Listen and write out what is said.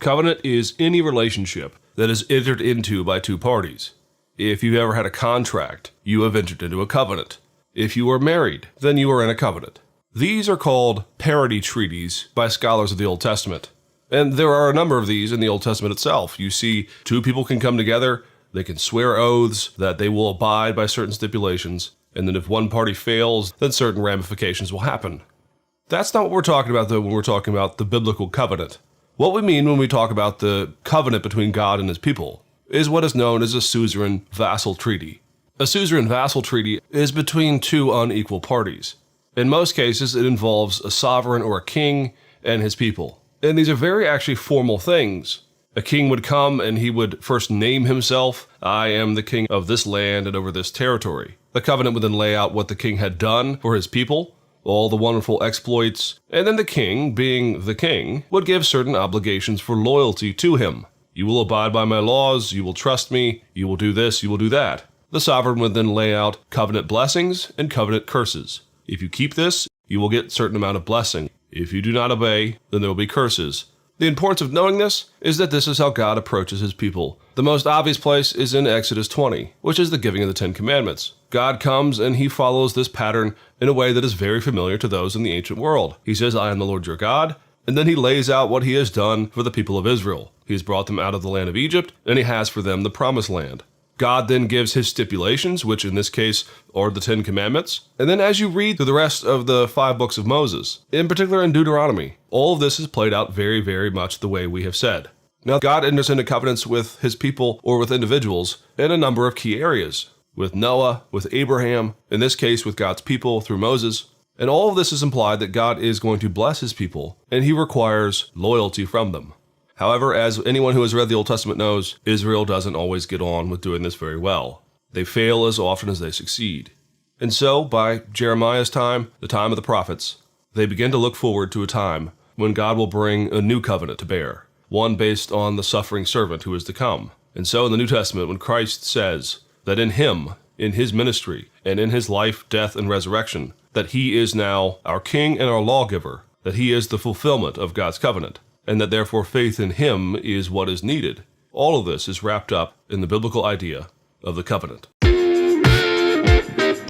Covenant is any relationship that is entered into by two parties. If you've ever had a contract, you have entered into a covenant. If you are married, then you are in a covenant. These are called parity treaties by scholars of the Old Testament. And there are a number of these in the Old Testament itself. You see, two people can come together, they can swear oaths that they will abide by certain stipulations, and then if one party fails, then certain ramifications will happen. That's not what we're talking about, though, when we're talking about the biblical covenant. What we mean when we talk about the covenant between God and his people is what is known as a suzerain vassal treaty. A suzerain vassal treaty is between two unequal parties. In most cases, it involves a sovereign or a king and his people. And these are very actually formal things. A king would come and he would first name himself, I am the king of this land and over this territory. The covenant would then lay out what the king had done for his people, all the wonderful exploits, and then the king, being the king, would give certain obligations for loyalty to him. You will abide by my laws, you will trust me, you will do this, you will do that. The sovereign would then lay out covenant blessings and covenant curses. If you keep this, you will get a certain amount of blessing. If you do not obey, then there will be curses. The importance of knowing this is that this is how God approaches his people. The most obvious place is in Exodus 20, which is the giving of the Ten Commandments. God comes and he follows this pattern in a way that is very familiar to those in the ancient world. He says, I am the Lord your God, and then he lays out what he has done for the people of Israel. He has brought them out of the land of Egypt, and he has for them the promised land. God then gives his stipulations, which in this case are the Ten Commandments. And then as you read through the rest of the 5 books of Moses, in particular in Deuteronomy, all of this is played out very, very much the way we have said. Now, God enters into covenants with his people or with individuals in a number of key areas. With Noah, with Abraham, in this case with God's people through Moses. And all of this is implied that God is going to bless his people, and he requires loyalty from them. However, as anyone who has read the Old Testament knows, Israel doesn't always get on with doing this very well. They fail as often as they succeed. And so, by Jeremiah's time, the time of the prophets, they begin to look forward to a time when God will bring a new covenant to bear, one based on the suffering servant who is to come. And so in the New Testament, when Christ says that in him, in his ministry, and in his life, death, and resurrection, that he is now our king and our lawgiver, that he is the fulfillment of God's covenant, and that therefore faith in him is what is needed. All of this is wrapped up in the biblical idea of the covenant.